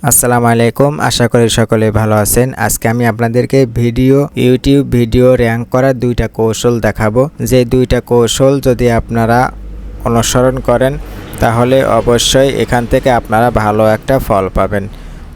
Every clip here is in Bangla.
আসসালামু আলাইকুম, আশা করি সকলে ভালো আছেন। আজকে আমি আপনাদেরকে ইউটিউব ভিডিও র্যাঙ্ক করার দুইটা কৌশল দেখাবো। যে দুইটা কৌশল যদি আপনারা অনুসরণ করেন তাহলে অবশ্যই এখান থেকে আপনারা ভালো একটা ফল পাবেন।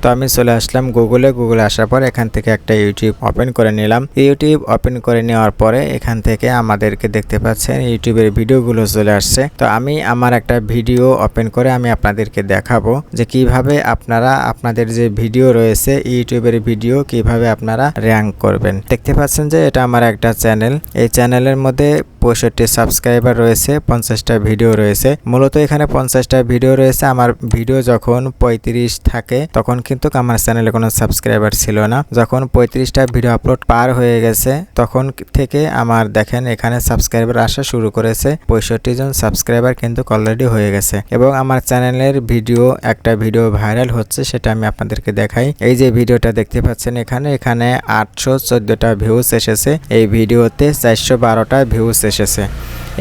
তো আমি চলে আসলাম গুগলে আসার পর এখান থেকে একটা ইউটিউব ওপেন করে নিলাম। ইউটিউব ওপেন করে নেওয়ার পরে এখান থেকে আমাদেরকে দেখতে পাচ্ছেন ইউটিউবের ভিডিওগুলো চলে আসছে। তো আমি আমার একটা ভিডিও ওপেন করে আমি আপনাদেরকে দেখাবো যে কিভাবে আপনারা আপনাদের যে ভিডিও রয়েছে ইউটিউবের ভিডিও কিভাবে আপনারা র্যাঙ্ক করবেন। দেখতে পাচ্ছেন যে এটা আমার একটা চ্যানেল। এই চ্যানেলের মধ্যে 65 সাবস্ক্রাইবার রয়েছে, 50টা ভিডিও রয়েছে। মূলত এখানে 50টা ভিডিও রয়েছে। আমার ভিডিও যখন 35 থাকে তখন কিন্তু আমার চ্যানেলে কোনো সাবস্ক্রাইবার ছিল না। যখন 35টা ভিডিও আপলোড পার হয়ে গেছে তখন থেকে আমার দেখেন এখানে সাবস্ক্রাইবার আসা শুরু করেছে। 65 জন সাবস্ক্রাইবার কিন্তু অলরেডি হয়ে গেছে এবং আমার চ্যানেলের একটা ভিডিও ভাইরাল হচ্ছে, সেটা আমি আপনাদেরকে দেখাই। এই যে ভিডিওটা দেখতে পাচ্ছেন এখানে 814টা ভিউজ এসেছে। এই ভিডিওতে 412টা ভিউজ এসেছে।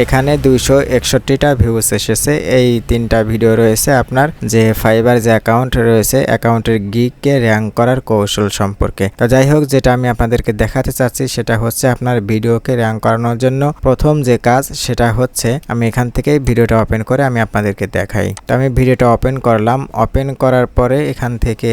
এখানে 261টা ভিউজ এসেছে। এই তিনটা ভিডিও রয়েছে আপনার যে ফাইবার যে অ্যাকাউন্ট রয়েছে অ্যাকাউন্টের গিগকে র্যাঙ্ক করার কৌশল সম্পর্কে। তো যাই হোক, যেটা আমি আপনাদেরকে দেখাতে চাচ্ছি সেটা হচ্ছে আপনার ভিডিওকে র্যাঙ্ক করানোর জন্য প্রথম যে কাজ সেটা হচ্ছে আমি এখান থেকে ভিডিওটা ওপেন করে আমি আপনাদেরকে দেখাই। তো আমি ভিডিওটা ওপেন করলাম। ওপেন করার পরে এখান থেকে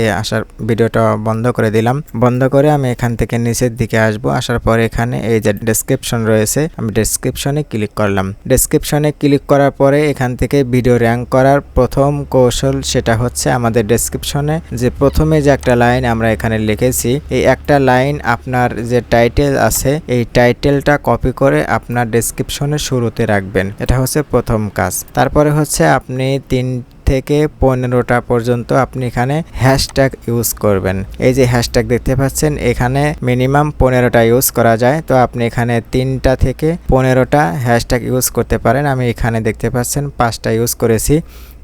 ভিডিওটা বন্ধ করে দিলাম। বন্ধ করে আমি এখান থেকে নিচের দিকে আসবো। আসার পরে এখানে এই যে ডেসক্রিপশন রয়েছে, আমি ডেসক্রিপশনে ক্লিক করলাম। ডেসক্রিপশনে ক্লিক করার পরে এখান থেকে ভিডিও র্যাঙ্ক করার প্রথম কৌশল সেটা হচ্ছে আমাদের ডেসক্রিপশনে যে প্রথমে যে একটা লাইন আমরা এখানে লিখেছি, এই একটা লাইন আপনার যে টাইটেল আছে এই টাইটেলটা কপি করে আপনার ডেসক্রিপশনের শুরুতে রাখবেন। এটা হচ্ছে প্রথম কাজ। তারপরে হচ্ছে আপনি 3 থেকে 15টা পর্যন্ত আপনি এখানে হ্যাশট্যাগ ইউজ করবেন। এই যে হ্যাশট্যাগ দেখতে পাচ্ছেন এখানে মিনিমাম 15টা ইউজ করা যায়। তো আপনি এখানে 3টা থেকে 15টা হ্যাশট্যাগ ইউজ করতে পারেন। আমি এখানে দেখতে পাচ্ছেন 5টা ইউজ করেছি।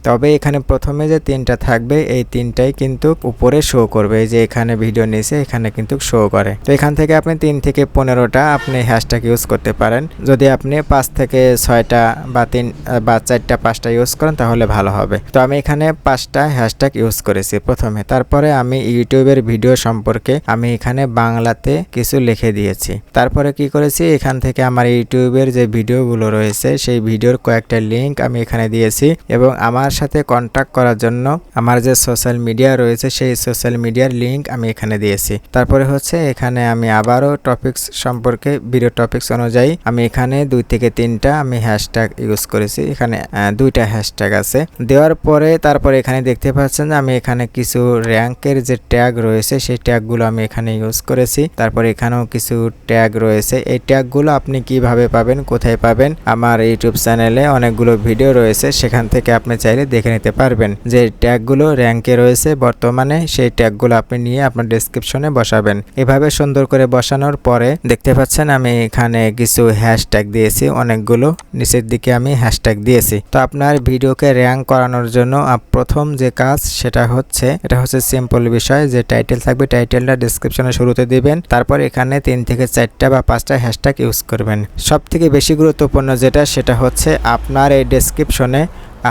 তবে এখানে প্রথমে যে 3টা থাকবে এই 3টাই কিন্তু উপরে শো করবে। এই যে এখানে ভিডিও নিচে এখানে কিন্তু শো করে। তো এখান থেকে আপনি 3 থেকে 15টা আপনি হ্যাশট্যাগ ইউজ করতে পারেন। যদি আপনি 5 থেকে 6টা বা 4টা 5টা ইউজ করেন তাহলে ভালো হবে। তো আমি এখানে 5টা হ্যাশট্যাগ ইউজ করেছি প্রথমে। তারপরে আমি ইউটিউবের ভিডিও সম্পর্কে আমি এখানে বাংলাতে কিছু লিখে দিয়েছি। তারপরে কি করেছি, এখান থেকে আমার ইউটিউবের যে ভিডিওগুলো রয়েছে সেই ভিডিওর কয়েকটা লিঙ্ক আমি এখানে দিয়েছি এবং আমার সাথে কন্টাক্ট করার জন্য আমার যে সোশ্যাল মিডিয়া রয়েছে সেই সোশ্যাল মিডিয়ার লিঙ্ক আমি এখানে দিয়েছি। তারপরে হচ্ছে এখানে আমি আবারও টপিকস সম্পর্কে ভিডিও টপিকস অনুযায়ী আমি এখানে 2 থেকে 3টা আমি হ্যাশট্যাগ ইউজ করেছি। এখানে 2টা হ্যাশট্যাগ আছে। দেওয়ার পরে তারপরে এখানে দেখতে পাচ্ছেন আমি এখানে কিছু র্যাঙ্কের যে ট্যাগ রয়েছে সেই ট্যাগগুলো আমি এখানে ইউজ করেছি। তারপরে এখানেও কিছু ট্যাগ রয়েছে। এই ট্যাগগুলো আপনি কিভাবে পাবেন, কোথায় পাবেন, আমার ইউটিউব চ্যানেলে অনেকগুলো ভিডিও রয়েছে, সেখান থেকে আপনি চাইলে দেখে নিতে পারবেন যে ট্যাগগুলো র্যাঙ্কে রয়েছে বর্তমানে। সেই ট্যাগগুলো আপনি নিয়ে আপনার ডেসক্রিপশনে বসাবেন। এভাবে সুন্দর করে বসানোর পরে দেখতে পাচ্ছেন আমি এখানে কিছু হ্যাশট্যাগ দিয়েছি, অনেকগুলো নিচের দিকে আমি হ্যাশট্যাগ দিয়েছি। তো আপনার ভিডিওকে র্যাঙ্ক করানোর জন্য প্রথম যে কাজ এটা হচ্ছে সিম্পল বিষয়। যে টাইটেল থাকবে টাইটেলটা ডেসক্রিপশনে শুরুতে দিবেন। তারপর এখানে 3 থেকে 4টা বা 5টা হ্যাশট্যাগ ইউজ করবেন। সবথেকে বেশি গুরুত্বপূর্ণ সেটা হচ্ছে আপনার এই ডেসক্রিপশনে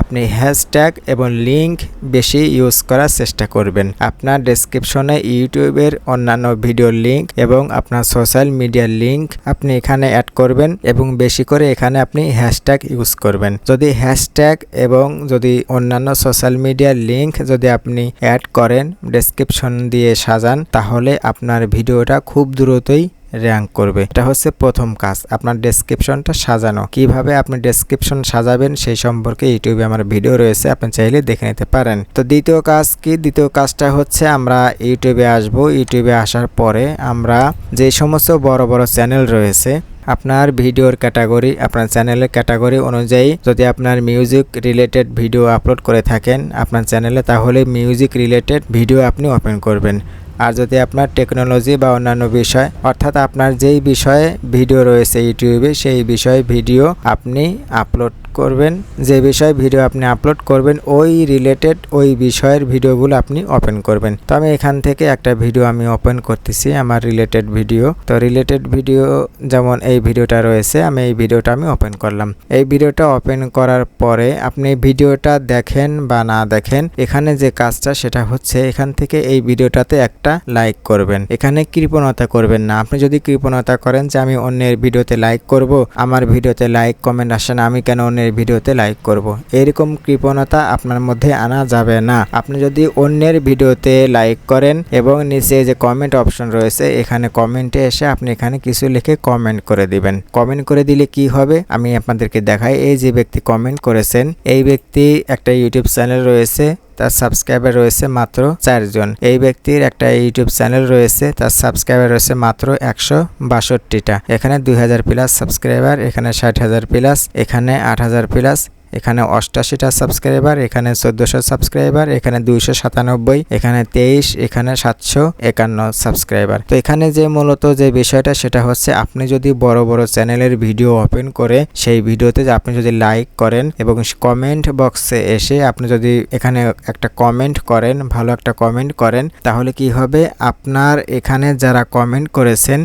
আপনি হ্যাশট্যাগ এবং লিঙ্ক বেশি ইউজ করার চেষ্টা করবেন। আপনার ডেসক্রিপশনে ইউটিউবের অন্যান্য ভিডিওর লিঙ্ক এবং আপনার সোশ্যাল মিডিয়ার লিঙ্ক আপনি এখানে অ্যাড করবেন এবং বেশি করে এখানে আপনি হ্যাশট্যাগ ইউজ করবেন। যদি হ্যাশট্যাগ এবং যদি অন্যান্য সোশ্যাল মিডিয়ার লিঙ্ক যদি আপনি অ্যাড করেন, ডেসক্রিপশন দিয়ে সাজান, তাহলে আপনার ভিডিওটা খুব দ্রুতই র্যাঙ্ক করবে। এটা হচ্ছে প্রথম কাজ, আপনার ডেসক্রিপশনটা সাজানো। কিভাবে আপনি ডেসক্রিপশন সাজাবেন সেই সম্পর্কে ইউটিউবে আমার ভিডিও রয়েছে, আপনি চাইলে দেখে নিতে পারেন। তো দ্বিতীয় কাজ কি? দ্বিতীয় কাজটা হচ্ছে আমরা ইউটিউবে আসব। ইউটিউবে আসার পরে আমরা যে সমস্ত বড় বড় চ্যানেল রয়েছে আপনার ভিডিওর ক্যাটাগরি, আপনার চ্যানেলের ক্যাটাগরি অনুযায়ী যদি আপনার মিউজিক রিলেটেড ভিডিও আপলোড করে থাকেন আপনার চ্যানেলে, তাহলে মিউজিক রিলেটেড ভিডিও আপনি ওপেন করবেন। আর যদি আপনার টেকনোলজি বা অন্যান্য বিষয় অর্থাৎ আপনার যেই বিষয়ে ভিডিও রয়েছে ইউটিউবে সেই বিষয়ে ভিডিও আপনি আপলোড করবেন, যে বিষয়ে ভিডিও আপনি আপলোড করবেন ওই রিলেটেড ওই বিষয়ের ভিডিওগুলো আপনি ওপেন করবেন। তো আমি এখান থেকে একটা ভিডিও আমি ওপেন করতেছি, আমার রিলেটেড ভিডিও। তো রিলেটেড ভিডিও যেমন এই ভিডিওটা রয়েছে, আমি এই ভিডিওটা আমি ওপেন করলাম। এই ভিডিওটা ওপেন করার পরে আপনি ভিডিওটা দেখেন বা না দেখেন, এখানে যে কাজটা সেটা হচ্ছে এখান থেকে এই ভিডিওটাতে একটা লাইক করবেন। এখানে কৃপণতা করবেন না। আপনি যদি কৃপণতা করেন যে আমি অন্যের ভিডিওতে লাইক করব, আমার ভিডিওতে লাইক কমেন্ট আসে না, আমি কেন অন্যের ভিডিওতে লাইক করব, এরকম কৃপণতা আপনার মধ্যে আনা যাবে না। আপনি যদি অন্যের ভিডিওতে লাইক করেন এবং নিচে যে কমেন্ট অপশন রয়েছে, এখানে কমেন্টে এসে আপনি এখানে কিছু লিখে কমেন্ট করে দিবেন। কমেন্ট করে দিলে কি হবে আমি আপনাদেরকে দেখাই। এই যে ব্যক্তি কমেন্ট করেছেন, এই ব্যক্তি একটা ইউটিউব চ্যানেল রয়েছে, তার সাবস্ক্রাইবার রয়েছে মাত্র 4 জন। এই ব্যক্তির একটা ইউটিউব চ্যানেল রয়েছে, তার সাবস্ক্রাইবার রয়েছে মাত্র 162টা। এখানে 2000 প্লাস সাবস্ক্রাইবার, এখানে 60,000 প্লাস, এখানে 8000 প্লাস, এখানে 88টা সাবস্ক্রাইবার, এখানে 1400 সাবস্ক্রাইবার, এখানে 297, এখানে 23, এখানে 751 সাবস্ক্রাইবার। তো এখানে যে মূলত যে বিষয়টা সেটা হচ্ছে আপনি যদি বড় বড় চ্যানেলের ভিডিও ওপেন করে সেই ভিডিওতে আপনি যদি লাইক করেন এবং কমেন্ট বক্সে এসে আপনি যদি এখানে একটা কমেন্ট করেন, ভালো একটা কমেন্ট করেন, তাহলে কি হবে, আপনার এখানে যারা কমেন্ট করেছেন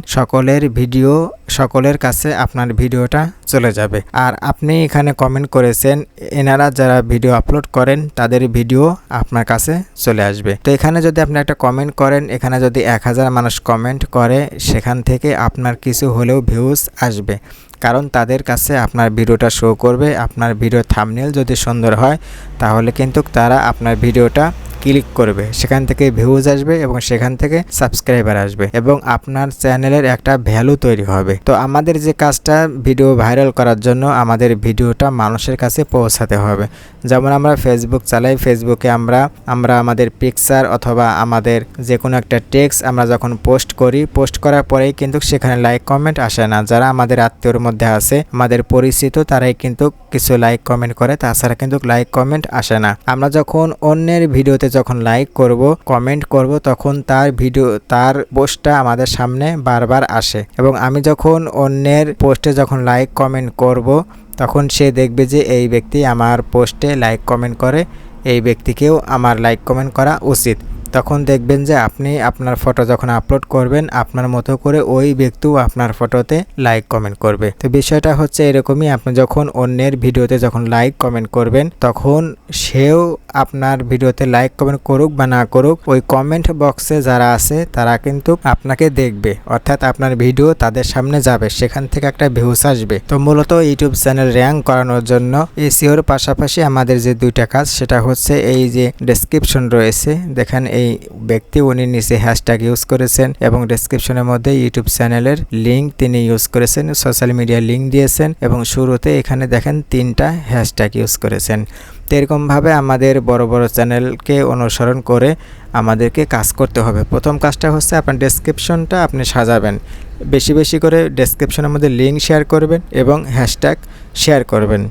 সকলের কাছে আপনার ভিডিওটা চলে যাবে। আর আপনি এখানে কমেন্ট করেছেন, এনারা যারা ভিডিও আপলোড করেন তাদের ভিডিও আপনার কাছে চলে আসবে। তো এখানে যদি আপনি একটা কমেন্ট করেন, এখানে যদি 1000 মানুষ কমেন্ট করে, সেখান থেকে আপনার কিছু হলেও ভিউজ আসবে, কারণ তাদের কাছে আপনার ভিডিওটা শো করবে। আপনার ভিডিও থাম্বনেল যদি সুন্দর হয় তাহলে কিন্তু তারা আপনার ভিডিওটা ক্লিক করবে, সেখান থেকে ভিউজ আসবে এবং সেখান থেকে সাবস্ক্রাইবার আসবে এবং আপনার চ্যানেলের একটা ভ্যালু তৈরি হবে। তো আমাদের যে কাজটা ভিডিও ভাইরাল করার জন্য আমাদের ভিডিওটা মানুষের কাছে পৌঁছাতে হবে। যেমন আমরা ফেসবুক চালাই, ফেসবুকে আমরা আমাদের পিকচার অথবা আমাদের যে কোনো একটা টেক্সট আমরা যখন পোস্ট করি, পোস্ট করার পরেই কিন্তু সেখানে লাইক কমেন্ট আসে না। যারা আমাদের আত্মীয়র মধ্যে আছে, আমাদের পরিচিত, তারাই কিন্তু কিছু লাইক কমেন্ট করে, তাছাড়া কিন্তু লাইক কমেন্ট আসে না। আমরা যখন অন্যের ভিডিওতে যখন লাইক করব, কমেন্ট করব, তখন তার পোস্টটা আমাদের সামনে বারবার আসে এবং আমি যখন অন্যের পোস্টে যখন লাইক কমেন্ট করব, তখন সে দেখবে যে এই ব্যক্তি আমার পোস্টে লাইক কমেন্ট করে, এই ব্যক্তিকেও আমার লাইক কমেন্ট করা উচিত। তখন দেখবেন যে আপনি আপনার ফটো যখন আপলোড করবেন, আপনার মতো করে ওই ব্যক্তিও আপনার ফটোতে লাইক কমেন্ট করবে। তো বিষয়টা হচ্ছে এরকমই, আপনি যখন অন্যের ভিডিওতে যখন লাইক কমেন্ট করবেন, তখন সেও আপনার ভিডিওতে লাইক কমেন্ট করুক বা না করুক, ওই কমেন্ট বক্সে যারা আছে তারা কিন্তু আপনাকে দেখবে, অর্থাৎ আপনার ভিডিও তাদের সামনে যাবে, সেখান থেকে একটা ভিউজ আসবে। তো মূলত ইউটিউব চ্যানেল র্যাঙ্ক করানোর জন্য এসইওর পাশাপাশি আমাদের যে দুইটা কাজ, সেটা হচ্ছে এই যে ডেসক্রিপশন রয়েছে, দেখেন এই ব্যক্তি উনি নিচে হ্যাশট্যাগ ইউজ করেছেন এবং ডেসক্রিপশনের মধ্যে ইউটিউব চ্যানেলের লিঙ্ক তিনি ইউজ করেছেন, সোশ্যাল মিডিয়া লিঙ্ক দিয়েছেন এবং শুরুতে এখানে দেখেন 3টা হ্যাশট্যাগ ইউজ করেছেন। তো এরকমভাবে আমাদের বড় বড় চ্যানেলকে অনুসরণ করে আমাদেরকে কাজ করতে হবে। প্রথম কাজটা হচ্ছে আপনার ডেসক্রিপশনটা আপনি সাজাবেন, বেশি বেশি করে ডেসক্রিপশনের মধ্যে লিঙ্ক শেয়ার করবেন এবং হ্যাশট্যাগ শেয়ার করবেন।